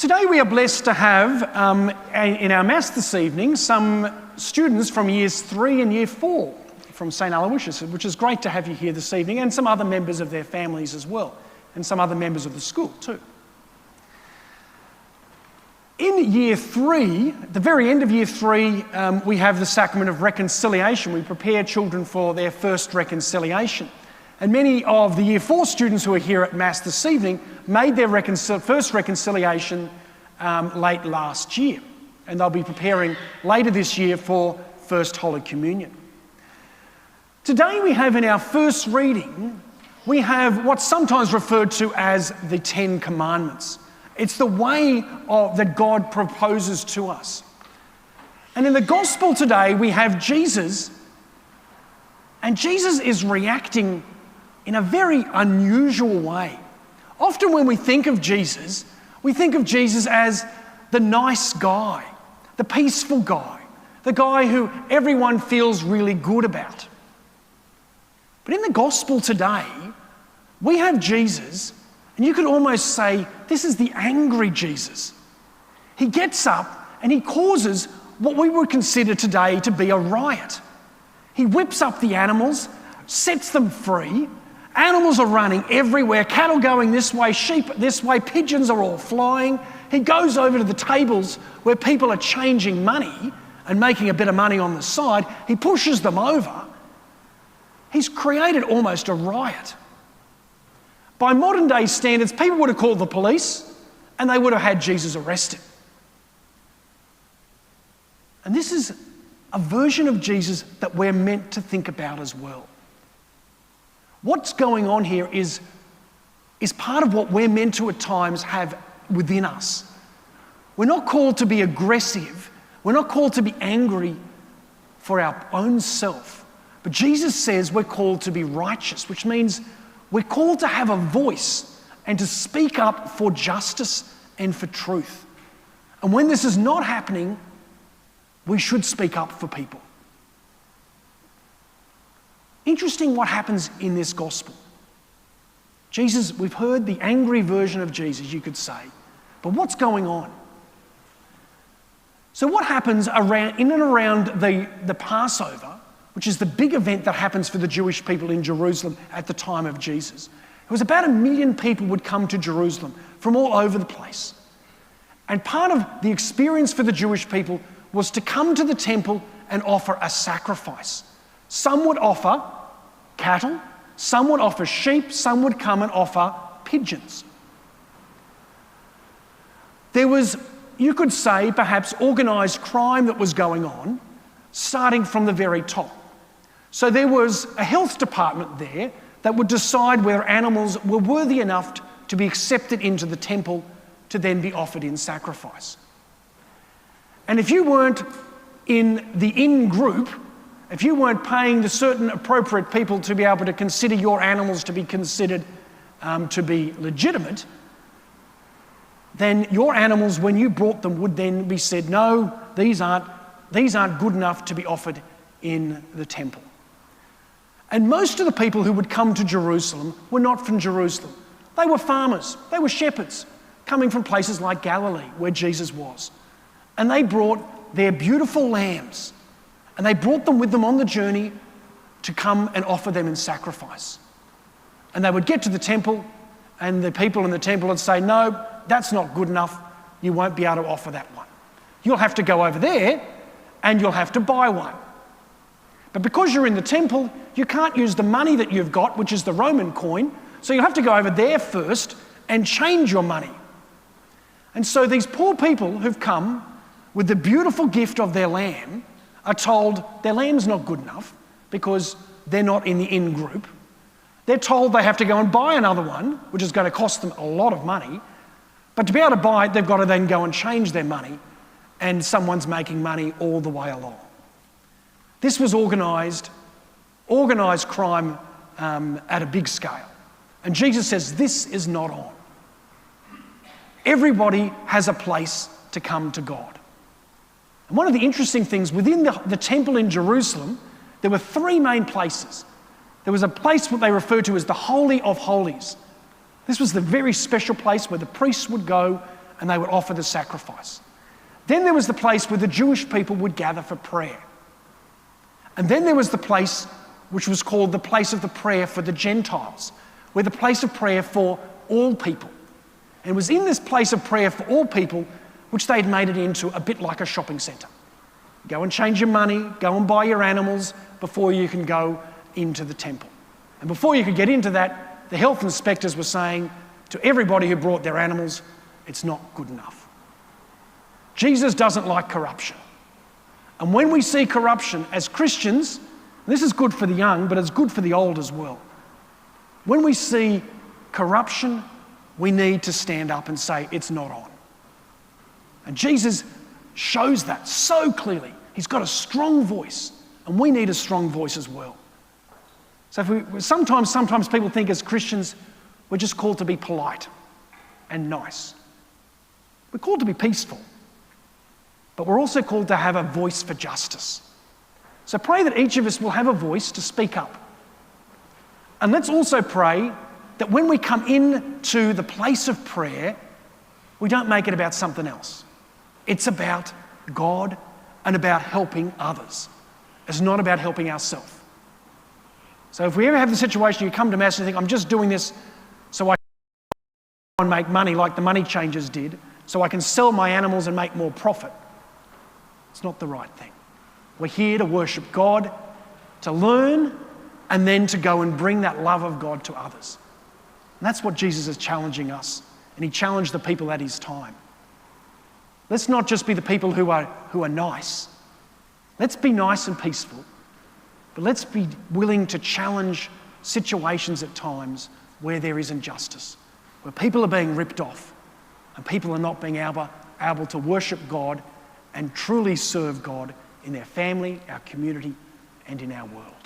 Today we are blessed to have, in our Mass this evening, some students from Years 3 and Year 4 from St. Aloysius, which is great to have you here this evening, and some other members of their families as well, and some other members of the school too. In Year 3, at the very end of Year 3, we have the Sacrament of Reconciliation. We prepare children for their first reconciliation. And many of the Year 4 students who are here at Mass this evening made their first reconciliation late last year. And they'll be preparing later this year for First Holy Communion. Today we have in our first reading, we have what's sometimes referred to as the Ten Commandments. It's the way that God proposes to us. And in the Gospel today we have Jesus, and Jesus is reacting in a very unusual way. Often when we think of Jesus as the nice guy, the peaceful guy, the guy who everyone feels really good about. But in the Gospel today, we have Jesus, and you could almost say this is the angry Jesus. He gets up and he causes what we would consider today to be a riot. He whips up the animals, sets them free. Animals are running everywhere, cattle going this way, sheep this way, pigeons are all flying. He goes over to the tables where people are changing money and making a bit of money on the side. He pushes them over. He's created almost a riot. By modern day standards, people would have called the police and they would have had Jesus arrested. And this is a version of Jesus that we're meant to think about as well. What's going on here is part of what we're meant to at times have within us. We're not called to be aggressive. We're not called to be angry for our own self. But Jesus says we're called to be righteous, which means we're called to have a voice and to speak up for justice and for truth. And when this is not happening, we should speak up for people. Interesting what happens in this gospel. Jesus, we've heard the angry version of Jesus, you could say. But what's going on? So what happens in and around the Passover, which is the big event that happens for the Jewish people in Jerusalem at the time of Jesus? It was about 1 million people would come to Jerusalem from all over the place. And part of the experience for the Jewish people was to come to the temple and offer a sacrifice. Some would offer cattle, some would offer sheep, some would come and offer pigeons. There was, you could say, perhaps organised crime that was going on, starting from the very top. So there was a health department there that would decide whether animals were worthy enough to be accepted into the temple to then be offered in sacrifice. And if you weren't in the in-group, if you weren't paying the certain appropriate people to be able to consider your animals to be considered to be legitimate, then your animals, when you brought them, would then be said, no, these aren't good enough to be offered in the temple. And most of the people who would come to Jerusalem were not from Jerusalem. They were farmers, they were shepherds, coming from places like Galilee, where Jesus was. And they brought their beautiful lambs, and they brought them with them on the journey to come and offer them in sacrifice. And they would get to the temple, and the people in the temple would say, no, that's not good enough. You won't be able to offer that one. You'll have to go over there, and you'll have to buy one. But because you're in the temple, you can't use the money that you've got, which is the Roman coin, so you'll have to go over there first and change your money. And so these poor people who've come with the beautiful gift of their lamb are told their lamb's not good enough because they're not in the in-group. They're told they have to go and buy another one, which is going to cost them a lot of money. But to be able to buy it, they've got to then go and change their money, and someone's making money all the way along. This was organised crime at a big scale. And Jesus says this is not on. Everybody has a place to come to God. And one of the interesting things, within the temple in Jerusalem, there were 3 main places. There was a place what they refer to as the Holy of Holies. This was the very special place where the priests would go and they would offer the sacrifice. Then there was the place where the Jewish people would gather for prayer. And then there was the place which was called the place of the prayer for the Gentiles, where the place of prayer for all people. And it was in this place of prayer for all people which they'd made it into a bit like a shopping centre. Go and change your money, go and buy your animals before you can go into the temple. And before you could get into that, the health inspectors were saying to everybody who brought their animals, it's not good enough. Jesus doesn't like corruption. And when we see corruption as Christians, this is good for the young, but it's good for the old as well. When we see corruption, we need to stand up and say, it's not on. And Jesus shows that so clearly. He's got a strong voice, and we need a strong voice as well. So sometimes people think as Christians, we're just called to be polite and nice. We're called to be peaceful, but we're also called to have a voice for justice. So pray that each of us will have a voice to speak up. And let's also pray that when we come into the place of prayer, we don't make it about something else. It's about God and about helping others. It's not about helping ourselves. So if we ever have the situation, you come to Mass and you think, I'm just doing this so I can make money like the money changers did, so I can sell my animals and make more profit. It's not the right thing. We're here to worship God, to learn, and then to go and bring that love of God to others. And that's what Jesus is challenging us. And he challenged the people at his time. Let's not just be the people who are nice. Let's be nice and peaceful. But let's be willing to challenge situations at times where there is injustice, where people are being ripped off and people are not being able to worship God and truly serve God in their family, our community, and in our world.